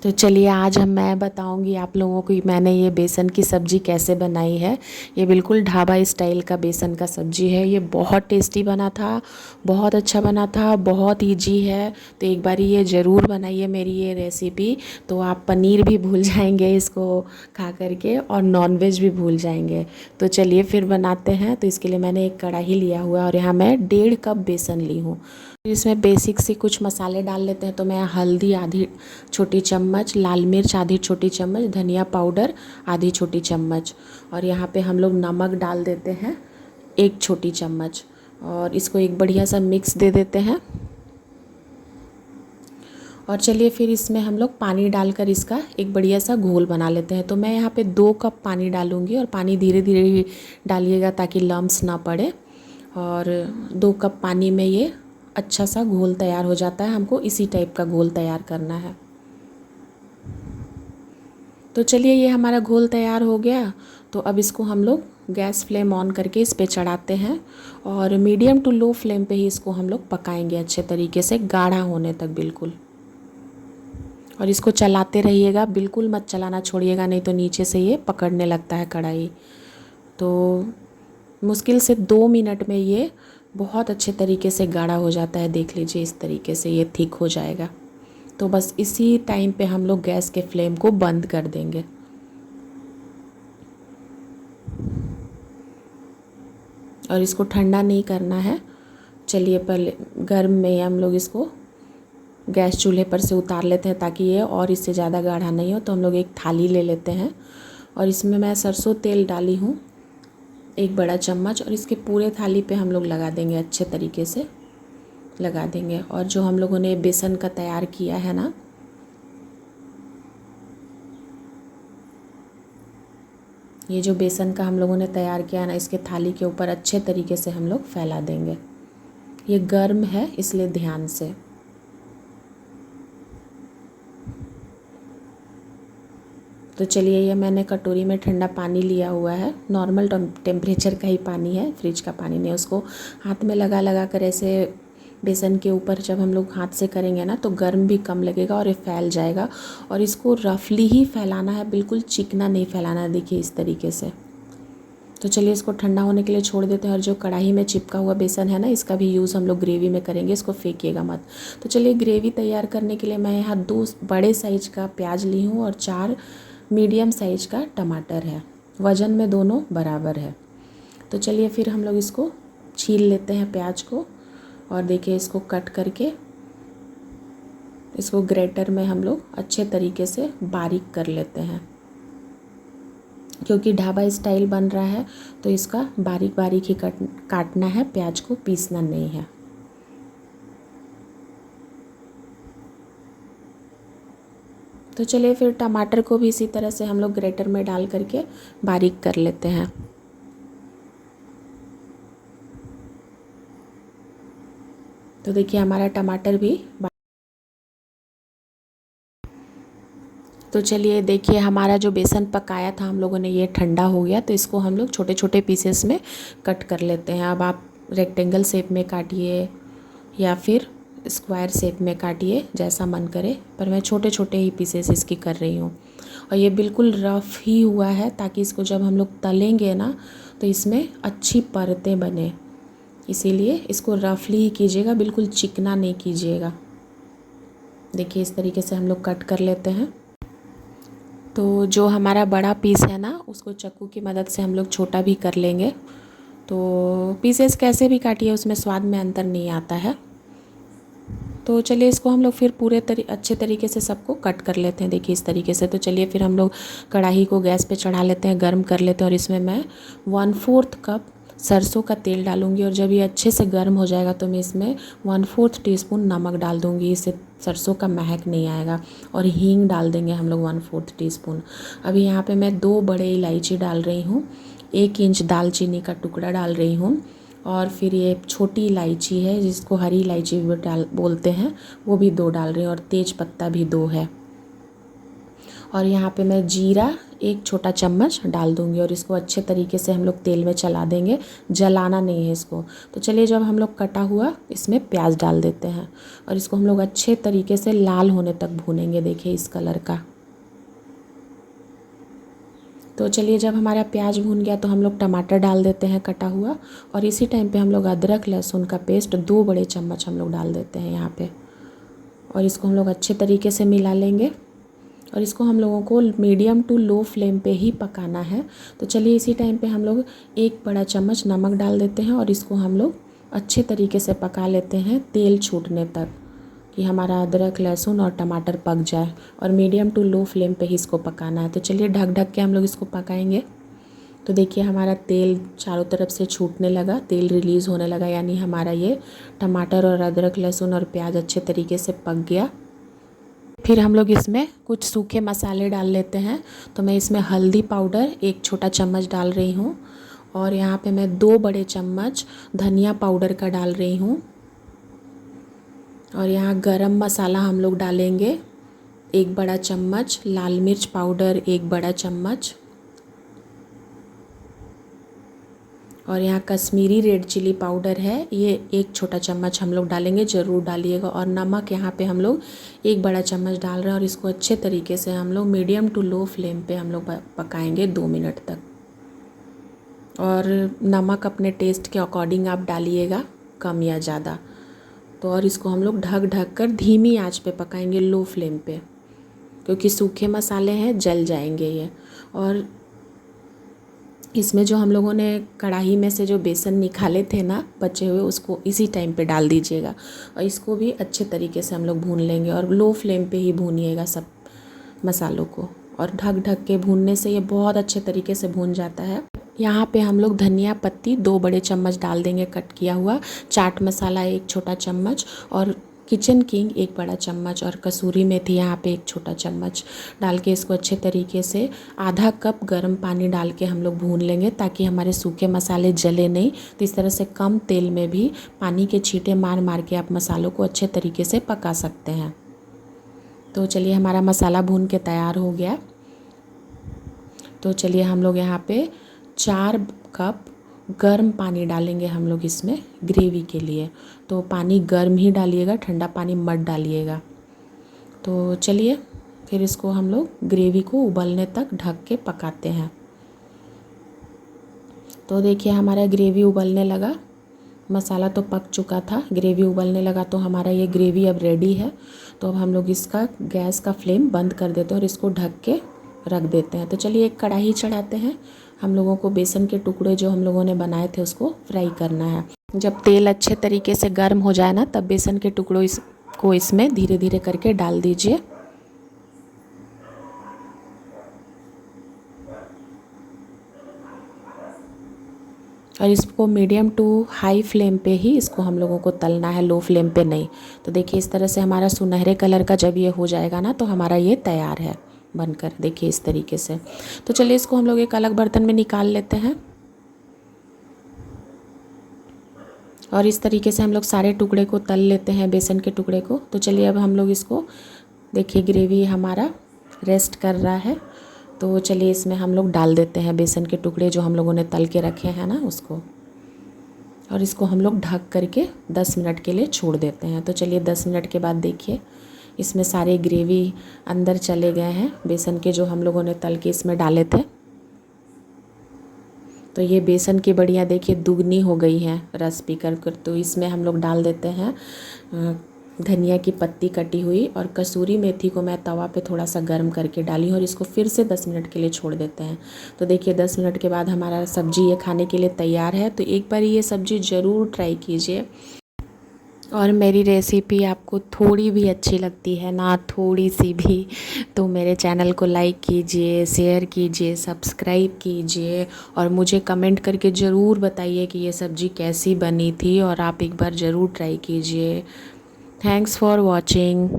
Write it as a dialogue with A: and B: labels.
A: तो चलिए आज मैं बताऊंगी आप लोगों को मैंने ये बेसन की सब्ज़ी कैसे बनाई है। ये बिल्कुल ढाबा स्टाइल का बेसन का सब्ज़ी है। ये बहुत टेस्टी बना था, बहुत अच्छा बना था, बहुत इजी है। तो एक बार ये ज़रूर बनाइए मेरी ये रेसिपी, तो आप पनीर भी भूल जाएंगे इसको खा करके और नॉनवेज भी भूल जाएंगे। तो चलिए फिर बनाते हैं। तो इसके लिए मैंने एक कढ़ाई लिया हुआ है और यहाँ मैं 1.5 कप बेसन ली हूँ। इसमें बेसिक से कुछ मसाले डाल लेते हैं। तो मैं हल्दी आधी छोटी चम्मच, लाल मिर्च आधी छोटी चम्मच, धनिया पाउडर आधी छोटी चम्मच, और यहाँ पे हम लोग नमक डाल देते हैं 1 छोटी चम्मच, और इसको एक बढ़िया सा मिक्स दे देते हैं। और चलिए फिर इसमें हम लोग पानी डालकर इसका एक बढ़िया सा घोल बना लेते हैं। तो मैं यहाँ पे 2 कप पानी डालूँगी, और पानी धीरे धीरे ही डालिएगा ताकि लम्स ना पड़े। और 2 कप पानी में ये अच्छा सा घोल तैयार हो जाता है। हमको इसी टाइप का घोल तैयार करना है। तो चलिए ये हमारा घोल तैयार हो गया। तो अब इसको हम लोग गैस फ्लेम ऑन करके इस पे चढ़ाते हैं, और मीडियम टू लो फ्लेम पे ही इसको हम लोग पकाएंगे अच्छे तरीके से, गाढ़ा होने तक बिल्कुल। और इसको चलाते रहिएगा, बिल्कुल मत चलाना छोड़िएगा, नहीं तो नीचे से ये पकड़ने लगता है कढ़ाई। तो मुश्किल से 2 मिनट में ये बहुत अच्छे तरीके से गाढ़ा हो जाता है। देख लीजिए इस तरीके से ये थिक हो जाएगा। तो बस इसी टाइम पे हम लोग गैस के फ्लेम को बंद कर देंगे। और इसको ठंडा नहीं करना है। चलिए पहले गर्म में हम लोग इसको गैस चूल्हे पर से उतार लेते हैं, ताकि ये और इससे ज़्यादा गाढ़ा नहीं हो। तो हम लोग एक थाली ले लेते हैं, और इसमें मैं सरसों तेल डाली हूँ 1 बड़ा चम्मच, और इसके पूरे थाली पे हम लोग लगा देंगे, अच्छे तरीके से लगा देंगे। और जो हम लोगों ने बेसन का तैयार किया है ना, ये जो बेसन का हम लोगों ने तैयार किया है ना, इसके थाली के ऊपर अच्छे तरीके से हम लोग फैला देंगे। ये गर्म है इसलिए ध्यान से। तो चलिए ये मैंने कटोरी में ठंडा पानी लिया हुआ है, नॉर्मल टेम्परेचर का ही पानी है, फ्रिज का पानी नहीं। उसको हाथ में लगा लगा कर ऐसे बेसन के ऊपर जब हम लोग हाथ से करेंगे ना, तो गर्म भी कम लगेगा और ये फैल जाएगा। और इसको रफली ही फैलाना है, बिल्कुल चिकना नहीं फैलाना है। देखिए इस तरीके से। तो चलिए इसको ठंडा होने के लिए छोड़ देते हैं। और जो कढ़ाई में चिपका हुआ बेसन है ना, इसका भी यूज़ हम लोग ग्रेवी में करेंगे, इसको फेंकिएगा मत। तो चलिए ग्रेवी तैयार करने के लिए मैं यहाँ 2 बड़े साइज़ का प्याज ली हूँ, और 4 मीडियम साइज़ का टमाटर है। वज़न में दोनों बराबर है। तो चलिए फिर हम लोग इसको छील लेते हैं प्याज को, और देखिए इसको कट करके इसको ग्रेटर में हम लोग अच्छे तरीके से बारीक कर लेते हैं। क्योंकि ढाबा स्टाइल बन रहा है, तो इसका बारीक बारीक ही काटना है, प्याज को पीसना नहीं है। तो चलिए फिर टमाटर को भी इसी तरह से हम लोग ग्रेटर में डाल करके बारीक कर लेते हैं। तो देखिए हमारा टमाटर भी तो चलिए देखिए हमारा जो बेसन पकाया था हम लोगों ने, ये ठंडा हो गया। तो इसको हम लोग छोटे छोटे पीसेस में कट कर लेते हैं। अब आप रेक्टेंगल शेप में काटिए या फिर स्क्वायर शेप में काटिए, जैसा मन करे, पर मैं छोटे छोटे ही पीसेस इसकी कर रही हूँ। और ये बिल्कुल रफ़ ही हुआ है, ताकि इसको जब हम लोग तलेंगे ना, तो इसमें अच्छी परतें बने। इसीलिए इसको रफली ही कीजिएगा, बिल्कुल चिकना नहीं कीजिएगा। देखिए इस तरीके से हम लोग कट कर लेते हैं। तो जो हमारा बड़ा पीस है ना, उसको चाकू की मदद से हम लोग छोटा भी कर लेंगे। तो पीसेस कैसे भी काटिए, उसमें स्वाद में अंतर नहीं आता है। तो चलिए इसको हम लोग फिर पूरे अच्छे तरीके से सबको कट कर लेते हैं। देखिए इस तरीके से। तो चलिए फिर हम लोग कढ़ाई को गैस पे चढ़ा लेते हैं, गर्म कर लेते हैं, और इसमें मैं 1/4 कप सरसों का तेल डालूंगी। और जब ये अच्छे से गर्म हो जाएगा, तो मैं इसमें 1/4 टीस्पून नमक डाल दूंगी, इससे सरसों का महक नहीं आएगा। और हींग डाल देंगे हम लोग 1/4 टीस्पून। अभी यहाँ पे मैं 2 बड़े इलायची डाल रही हूँ, 1 इंच दालचीनी का टुकड़ा डाल रही हूँ, और फिर ये छोटी इलायची है जिसको हरी इलायची भी बोलते हैं, वो भी 2 डाल रही हूँ, और तेज पत्ता भी 2 है। और यहाँ पे मैं जीरा 1 छोटा चम्मच डाल दूँगी और इसको अच्छे तरीके से हम लोग तेल में चला देंगे, जलाना नहीं है इसको। तो चलिए जब हम लोग कटा हुआ इसमें प्याज डाल देते हैं और इसको हम लोग अच्छे तरीके से लाल होने तक भूनेंगे। देखिए इस कलर का। तो चलिए जब हमारा प्याज भून गया तो हम लोग टमाटर डाल देते हैं कटा हुआ, और इसी टाइम पे हम लोग अदरक लहसुन का पेस्ट 2 बड़े चम्मच हम लोग डाल देते हैं यहाँ पे, और इसको हम लोग अच्छे तरीके से मिला लेंगे। और इसको हम लोगों को मीडियम टू लो फ्लेम पे ही पकाना है। तो चलिए इसी टाइम पे हम लोग 1 बड़ा चम्मच नमक डाल देते हैं और इसको हम लोग अच्छे तरीके से पका लेते हैं तेल छूटने तक, कि हमारा अदरक लहसुन और टमाटर पक जाए, और मीडियम टू लो फ्लेम पे ही इसको पकाना है। तो चलिए ढक ढक के हम लोग इसको पकाएंगे। तो देखिए हमारा तेल चारों तरफ से छूटने लगा, तेल रिलीज़ होने लगा, यानी हमारा ये टमाटर और अदरक लहसुन और प्याज अच्छे तरीके से पक गया। फिर हम लोग इसमें कुछ सूखे मसाले डाल लेते हैं। तो मैं इसमें हल्दी पाउडर 1 छोटा चम्मच डाल रही हूँ, और यहाँ पे मैं 2 बड़े चम्मच धनिया पाउडर का डाल रही हूँ, और यहाँ गरम मसाला हम लोग डालेंगे 1 बड़ा चम्मच, लाल मिर्च पाउडर 1 बड़ा चम्मच, और यहाँ कश्मीरी रेड चिली पाउडर है, ये 1 छोटा चम्मच हम लोग डालेंगे, ज़रूर डालिएगा। और नमक यहाँ पे हम लोग 1 बड़ा चम्मच डाल रहे हैं, और इसको अच्छे तरीके से हम लोग मीडियम टू लो फ्लेम पे हम लोग पकाएंगे 2 मिनट तक। और नमक अपने टेस्ट के अकॉर्डिंग आप डालिएगा, कम या ज़्यादा। तो और इसको हम लोग ढक ढक कर धीमी आंच पे पकाएंगे, लो फ्लेम पे, क्योंकि सूखे मसाले हैं, जल जाएंगे ये। और इसमें जो हम लोगों ने कढ़ाई में से जो बेसन निकाले थे ना बचे हुए, उसको इसी टाइम पे डाल दीजिएगा, और इसको भी अच्छे तरीके से हम लोग भून लेंगे। और लो फ्लेम पे ही भूनिएगा सब मसालों को, और ढक ढक के भूनने से ये बहुत अच्छे तरीके से भून जाता है। यहाँ पे हम लोग धनिया पत्ती 2 बड़े चम्मच डाल देंगे कट किया हुआ, चाट मसाला 1 छोटा चम्मच, और किचन किंग 1 बड़ा चम्मच, और कसूरी मेथी यहाँ पे 1 छोटा चम्मच डाल के इसको अच्छे तरीके से आधा कप गर्म पानी डाल के हम लोग भून लेंगे, ताकि हमारे सूखे मसाले जले नहीं। तो इस तरह से कम तेल में भी पानी के छींटे मार मार के आप मसालों को अच्छे तरीके से पका सकते हैं। तो चलिए हमारा मसाला भून के तैयार हो गया। तो चलिए हम लोग यहाँ पे 4 कप गर्म पानी डालेंगे हम लोग इसमें ग्रेवी के लिए। तो पानी गर्म ही डालिएगा, ठंडा पानी मत डालिएगा। तो चलिए फिर इसको हम लोग ग्रेवी को उबलने तक ढक के पकाते हैं। तो देखिए हमारा ग्रेवी उबलने लगा, मसाला तो पक चुका था, ग्रेवी उबलने लगा, तो हमारा ये ग्रेवी अब रेडी है। तो अब हम लोग इसका गैस का फ्लेम बंद कर देते हैं और इसको ढक के रख देते हैं। तो चलिए एक कढ़ाई चढ़ाते हैं, हम लोगों को बेसन के टुकड़े जो हम लोगों ने बनाए थे उसको फ्राई करना है। जब तेल अच्छे तरीके से गर्म हो जाए ना, तब बेसन के टुकड़ों को इसमें धीरे धीरे करके डाल दीजिए। और इसको मीडियम टू हाई फ्लेम पे ही इसको हम लोगों को तलना है, लो फ्लेम पे नहीं। तो देखिए इस तरह से हमारा सुनहरे कलर का जब ये हो जाएगा ना, तो हमारा ये तैयार है बनकर, देखिए इस तरीके से। तो चलिए इसको हम लोग एक अलग बर्तन में निकाल लेते हैं, और इस तरीके से हम लोग सारे टुकड़े को तल लेते हैं, बेसन के टुकड़े को। तो चलिए अब हम लोग इसको, देखिए ग्रेवी हमारा रेस्ट कर रहा है, तो चलिए इसमें हम लोग डाल देते हैं बेसन के टुकड़े जो हम लोगों ने तल के रखे हैं ना उसको, और इसको हम लोग ढक करके 10 मिनट के लिए छोड़ देते हैं। तो चलिए 10 मिनट के बाद देखिए इसमें सारे ग्रेवी अंदर चले गए हैं, बेसन के जो हम लोगों ने तल के इसमें डाले थे। तो ये बेसन की बड़ियाँ देखिए दुगनी हो गई हैं रस पी कर। तो इसमें हम लोग डाल देते हैं धनिया की पत्ती कटी हुई, और कसूरी मेथी को मैं तवा पे थोड़ा सा गर्म करके डाली हूँ, और इसको फिर से 10 मिनट के लिए छोड़ देते हैं। तो देखिए 10 मिनट के बाद हमारा सब्ज़ी ये खाने के लिए तैयार है। तो एक बार ये सब्ज़ी ज़रूर ट्राई कीजिए। और मेरी रेसिपी आपको थोड़ी भी अच्छी लगती है ना, थोड़ी सी भी, तो मेरे चैनल को लाइक कीजिए, शेयर कीजिए, सब्सक्राइब कीजिए, और मुझे कमेंट करके ज़रूर बताइए कि ये सब्ज़ी कैसी बनी थी, और आप एक बार ज़रूर ट्राई कीजिए। Thanks for watching.